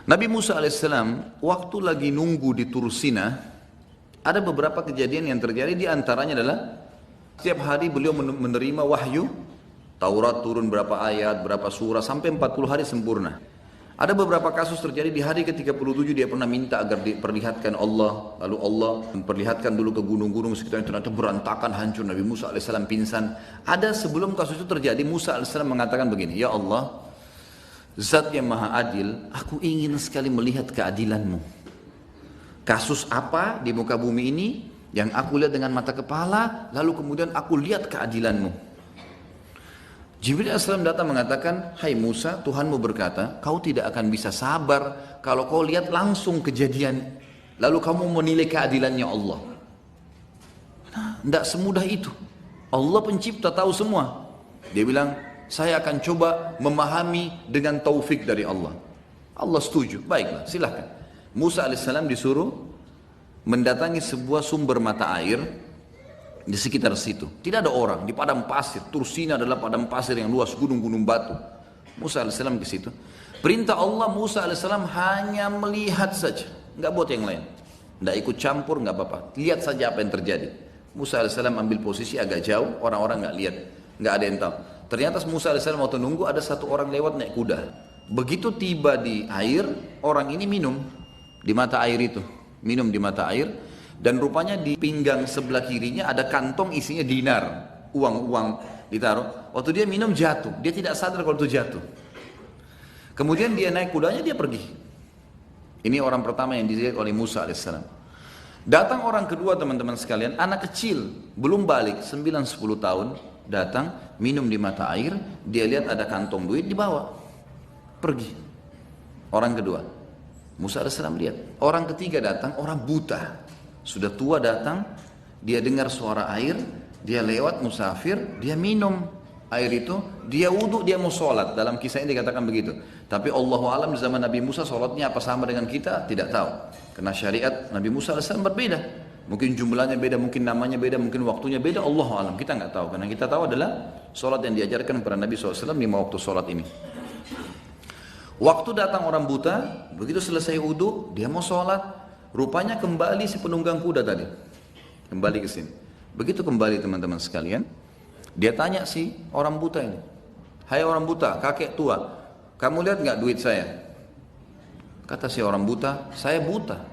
Nabi Musa alaihissalam waktu lagi nunggu di Tur Sina, ada beberapa kejadian yang terjadi, di antaranya adalah setiap hari beliau menerima wahyu, Taurat turun berapa ayat, berapa surah, sampai 40 hari sempurna. Ada beberapa kasus terjadi di hari ke-37 dia pernah minta agar diperlihatkan Allah, lalu Allah memperlihatkan dulu ke gunung-gunung sekitarnya, ternyata berantakan, hancur, Nabi Musa alaihissalam pingsan. Ada sebelum kasus itu terjadi, Musa alaihissalam mengatakan begini, ya Allah, Zat yang maha adil, aku ingin sekali melihat keadilanmu. Kasus apa di muka bumi ini yang aku lihat dengan mata kepala, lalu kemudian aku lihat keadilanmu. Jibril AS datang mengatakan, hai Musa, Tuhanmu berkata, kau tidak akan bisa sabar kalau kau lihat langsung kejadian, lalu kamu menilai keadilannya Allah. Nah, tidak semudah itu. Allah pencipta tahu semua. Dia bilang, saya akan coba memahami dengan taufik dari Allah. Allah setuju, baiklah silahkan. Musa alaihissalam disuruh mendatangi sebuah sumber mata air di sekitar situ. Tidak ada orang, di padang pasir. Tur Sina adalah padang pasir yang luas, gunung-gunung batu. Musa alaihissalam ke situ. Perintah Allah, Musa alaihissalam hanya melihat saja, nggak buat yang lain. Nggak ikut campur, nggak apa-apa. Lihat saja apa yang terjadi. Musa alaihissalam ambil posisi agak jauh, orang-orang nggak lihat, nggak ada yang tahu. Ternyata Musa alaihissalam waktu nunggu ada satu orang lewat naik kuda. Begitu tiba di air, orang ini minum di mata air itu. Minum di mata air. Dan rupanya di pinggang sebelah kirinya ada kantong isinya dinar. Uang-uang ditaruh. Waktu dia minum jatuh. Dia tidak sadar kalau itu jatuh. Kemudian dia naik kudanya, dia pergi. Ini orang pertama yang dilihat oleh Musa alaihissalam. Datang orang kedua teman-teman sekalian. Anak kecil. Belum balik. 9-10 tahun. Datang, minum di mata air, dia lihat ada kantong duit, dibawa, pergi. Orang kedua, Musa alaihissalam lihat. Orang ketiga datang, orang buta, sudah tua datang, dia dengar suara air, dia lewat musafir, dia minum air itu, dia wudhu, dia mau sholat. Dalam kisah ini dikatakan begitu. Tapi Allahu alam di zaman Nabi Musa sholatnya apa sama dengan kita, tidak tahu. Karena syariat Nabi Musa alaihissalam berbeda. Mungkin jumlahnya beda, mungkin namanya beda, mungkin waktunya beda, Allahu alam, kita nggak tahu. Karena kita tahu adalah sholat yang diajarkan kepada Nabi SAW 5 waktu sholat ini. Waktu datang orang buta, begitu selesai wudhu, dia mau sholat, rupanya kembali si penunggang kuda tadi, kembali ke sini. Begitu kembali teman-teman sekalian, dia tanya si orang buta ini, hai orang buta, kakek tua, kamu lihat nggak duit saya? Kata si orang buta, saya buta.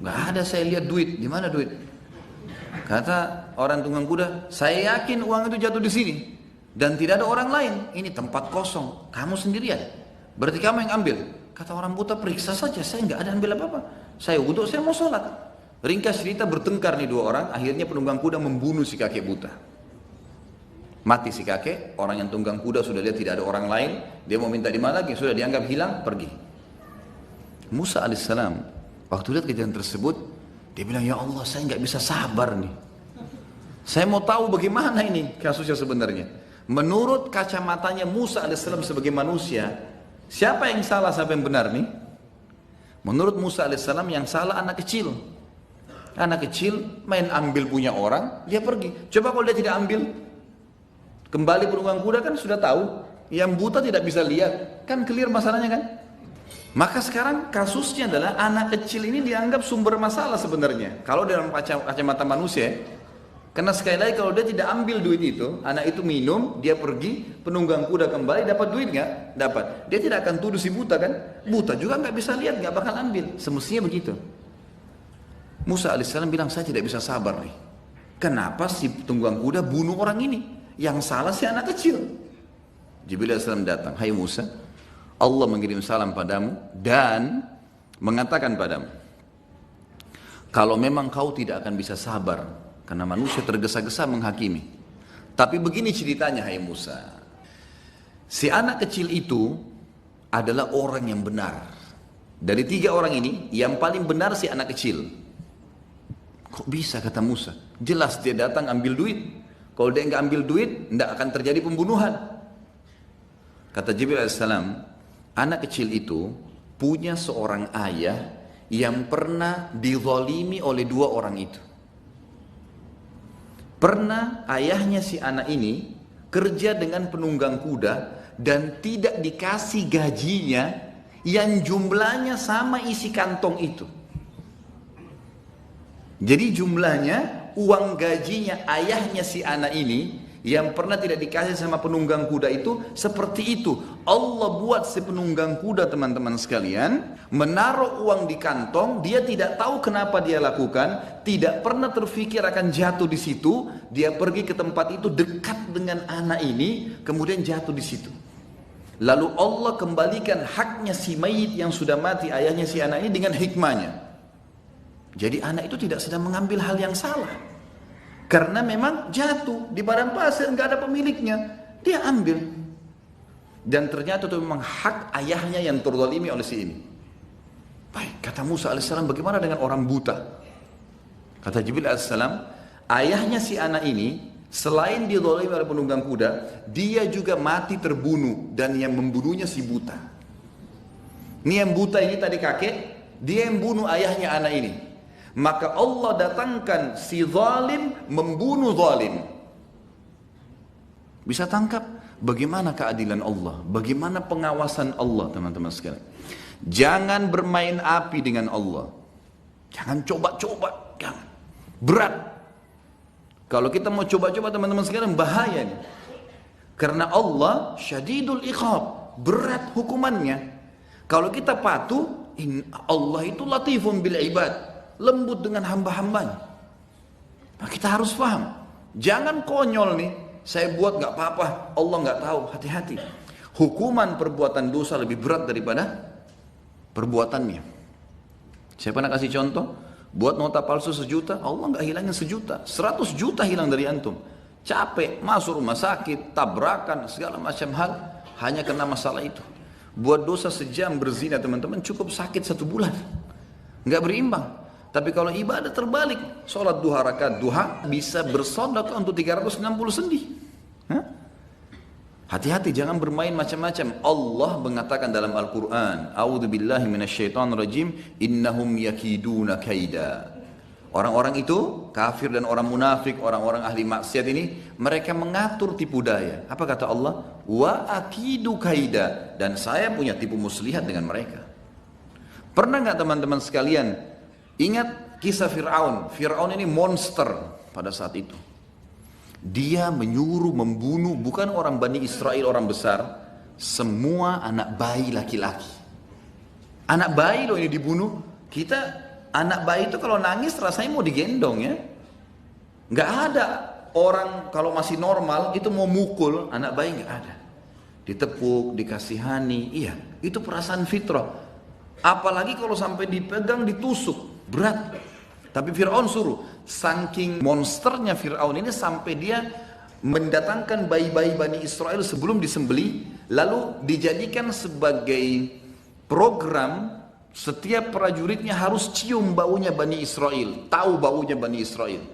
Nggak ada saya lihat duit, di mana duit? Kata orang tunggang kuda, saya yakin uang itu jatuh di sini dan tidak ada orang lain. Ini tempat kosong, kamu sendirian. Berarti kamu yang ambil. Kata orang buta, periksa saja, saya nggak ada ambil apa-apa. Saya wudhu, saya mau sholat. Ringkas cerita, bertengkar nih dua orang. Akhirnya penunggang kuda membunuh si kakek buta. Mati si kakek, orang yang tunggang kuda sudah lihat tidak ada orang lain. Dia mau minta di mana lagi, sudah dianggap hilang, pergi. Musa alaihissalam waktu lihat kejadian tersebut, dia bilang, ya Allah, saya nggak bisa sabar nih. Saya mau tahu bagaimana ini kasusnya sebenarnya. Menurut kacamatanya Musa alaihissalam sebagai manusia, siapa yang salah, siapa yang benar nih? Menurut Musa alaihissalam yang salah anak kecil. Anak kecil main ambil punya orang, dia pergi. Coba kalau dia tidak ambil, kembali penunggang kuda kan sudah tahu. Yang buta tidak bisa lihat, kan clear masalahnya kan? Maka sekarang kasusnya adalah anak kecil ini dianggap sumber masalah sebenarnya. Kalau dalam kacamata manusia, karena sekali lagi kalau dia tidak ambil duit itu, anak itu minum, dia pergi, penunggang kuda kembali, dapat duit nggak? Dapat. Dia tidak akan tuduh si buta kan? Buta juga nggak bisa lihat, nggak bakal ambil. Semestinya begitu. Musa alaihissalam bilang, saya tidak bisa sabar nih. Kenapa si penunggang kuda bunuh orang ini? Yang salah si anak kecil. Jibril alaihissalam datang, hai Musa, Allah mengirim salam padamu dan mengatakan padamu, kalau memang kau tidak akan bisa sabar, karena manusia tergesa-gesa menghakimi. Tapi begini ceritanya, hai Musa, si anak kecil itu adalah orang yang benar. Dari 3 orang ini, yang paling benar si anak kecil. Kok bisa, kata Musa? Jelas dia datang ambil duit. Kalau dia nggak ambil duit, tidak akan terjadi pembunuhan. Kata Jibril alaihissalam, anak kecil itu punya seorang ayah yang pernah dizalimi oleh 2 orang itu. Pernah ayahnya si anak ini kerja dengan penunggang kuda dan tidak dikasih gajinya yang jumlahnya sama isi kantong itu. Jadi jumlahnya, uang gajinya ayahnya si anak ini yang pernah tidak dikasih sama penunggang kuda itu seperti itu. Allah buat si penunggang kuda, teman-teman sekalian, menaruh uang di kantong, dia tidak tahu kenapa dia lakukan, tidak pernah terfikir akan jatuh di situ. Dia pergi ke tempat itu dekat dengan anak ini, kemudian jatuh di situ. Lalu Allah kembalikan haknya si mayit yang sudah mati, ayahnya si anak ini, dengan hikmahnya. Jadi anak itu tidak sedang mengambil hal yang salah. Karena memang jatuh di padang pasir, nggak ada pemiliknya, dia ambil. Dan ternyata itu memang hak ayahnya yang terzalimi oleh si ini. Baik, kata Musa alaihissalam, bagaimana dengan orang buta? Kata Jibril alaihissalam, ayahnya si anak ini, selain dizalimi oleh penunggang kuda, dia juga mati terbunuh, dan yang membunuhnya si buta. Ini yang buta ini tadi kakek, dia yang bunuh ayahnya anak ini. Maka Allah datangkan si zalim membunuh zalim. Bisa tangkap bagaimana keadilan Allah, bagaimana pengawasan Allah, teman-teman sekalian. Jangan bermain api dengan Allah. Jangan coba-coba, jangan. Berat. Kalau kita mau coba-coba, teman-teman sekalian, bahaya nih. Karena Allah syadidul iqab, berat hukumannya. Kalau kita patuh, Allah itu latifun bil ibad, lembut dengan hamba-hambanya. Nah, kita harus paham. Jangan konyol nih, saya buat nggak apa-apa, Allah nggak tahu. Hati-hati. Hukuman perbuatan dosa lebih berat daripada perbuatannya. Saya pernah kasih contoh, buat nota palsu 1 juta, Allah nggak hilangin 1 juta, 100 juta hilang dari antum. Capek, masuk rumah sakit, tabrakan, segala macam hal, hanya karena masalah itu. Buat dosa sejam berzina, teman-teman, cukup sakit 1 bulan, nggak berimbang. Tapi kalau ibadah terbalik, sholat 2 rakaat duha bisa bersedekah untuk 360 sendi. Hati-hati, jangan bermain macam-macam. Allah mengatakan dalam Al-Quran, A'udzubillahi minasyaitonirrajim, innahum yakiduna kaida. Orang-orang itu, kafir dan orang munafik, orang-orang ahli maksiat ini, mereka mengatur tipu daya. Apa kata Allah? Wa akidu kaida. Dan saya punya tipu muslihat dengan mereka. Pernah nggak teman-teman sekalian ingat kisah Fir'aun? Fir'aun ini monster pada saat itu. Dia menyuruh membunuh bukan orang Bani Israel, orang besar, semua anak bayi laki-laki. Anak bayi loh ini dibunuh. Kita, anak bayi itu kalau nangis rasanya mau digendong ya. Nggak ada orang kalau masih normal itu mau mukul anak bayi, nggak ada. Ditepuk, dikasihani, iya, itu perasaan fitrah. Apalagi kalau sampai dipegang, ditusuk. Berat. Tapi Fir'aun suruh, saking monsternya Fir'aun ini sampai dia mendatangkan bayi-bayi Bani Israel sebelum disembeli, lalu dijadikan sebagai program setiap prajuritnya harus cium baunya Bani Israel, tahu baunya Bani Israel.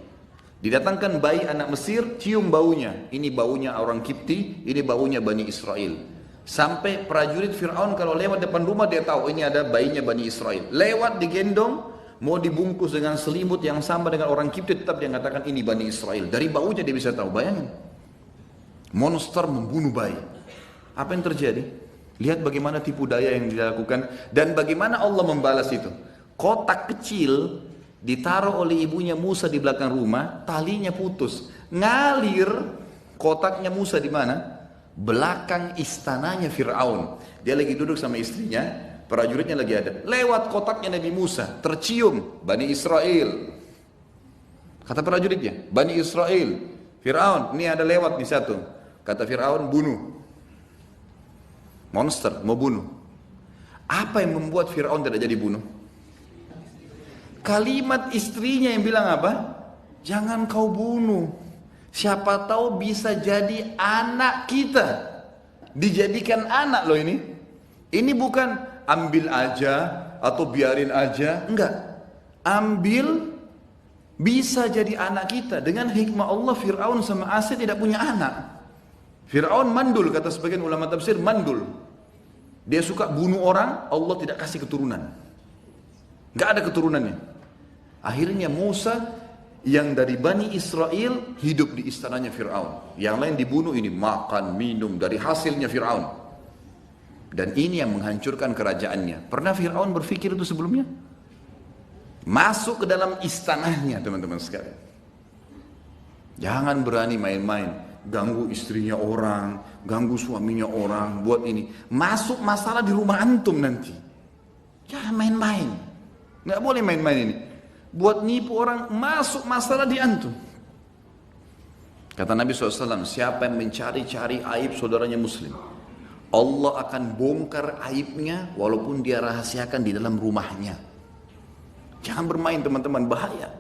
Didatangkan bayi anak Mesir, cium baunya, ini baunya orang Kipti, ini baunya Bani Israel. Sampai prajurit Fir'aun kalau lewat depan rumah dia tahu ini ada bayinya Bani Israel. Lewat digendong, mau dibungkus dengan selimut yang sama dengan orang Kipti, tetap dia mengatakan ini Bani Israel. Dari baunya dia bisa tahu. Bayangin, monster membunuh bayi. Apa yang terjadi? Lihat bagaimana tipu daya yang dilakukan dan bagaimana Allah membalas itu. Kotak kecil ditaruh oleh ibunya Musa di belakang rumah, talinya putus, ngalir. Kotaknya Musa di mana? Belakang istananya Fir'aun. Dia lagi duduk sama istrinya, prajuritnya lagi ada. Lewat kotaknya Nabi Musa, tercium Bani Israel. Kata prajuritnya, Bani Israel, Fir'aun, ini ada lewat di satu. Kata Fir'aun, bunuh. Monster, mau bunuh. Apa yang membuat Fir'aun tidak jadi bunuh? Kalimat istrinya yang bilang apa? Jangan kau bunuh. Siapa tahu bisa jadi anak kita. Dijadikan anak loh ini. Ini bukan ambil aja atau biarin aja. Enggak. Ambil, bisa jadi anak kita. Dengan hikmah Allah, Fir'aun sama Asia tidak punya anak. Fir'aun mandul, kata sebagian ulama tafsir, mandul. Dia suka bunuh orang, Allah tidak kasih keturunan. Enggak ada keturunannya. Akhirnya Musa yang dari Bani Israel hidup di istananya Fir'aun. Yang lain dibunuh, ini makan, minum dari hasilnya Fir'aun. Dan ini yang menghancurkan kerajaannya. Pernah Fir'aun berpikir itu sebelumnya? Masuk ke dalam istanahnya teman-teman sekalian. Jangan berani main-main. Ganggu istrinya orang, ganggu suaminya orang, buat ini. Masuk masalah di rumah antum nanti. Jangan main-main. Nggak boleh main-main ini. Buat nipu orang, masuk masalah di antum. Kata Nabi SAW, siapa yang mencari-cari aib saudaranya muslim, Allah akan bongkar aibnya walaupun dia rahasiakan di dalam rumahnya. Jangan bermain teman-teman, bahaya.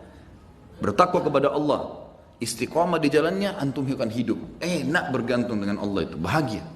Bertakwa kepada Allah, istiqamah di jalannya, antum akan hidup enak bergantung dengan Allah, itu bahagia.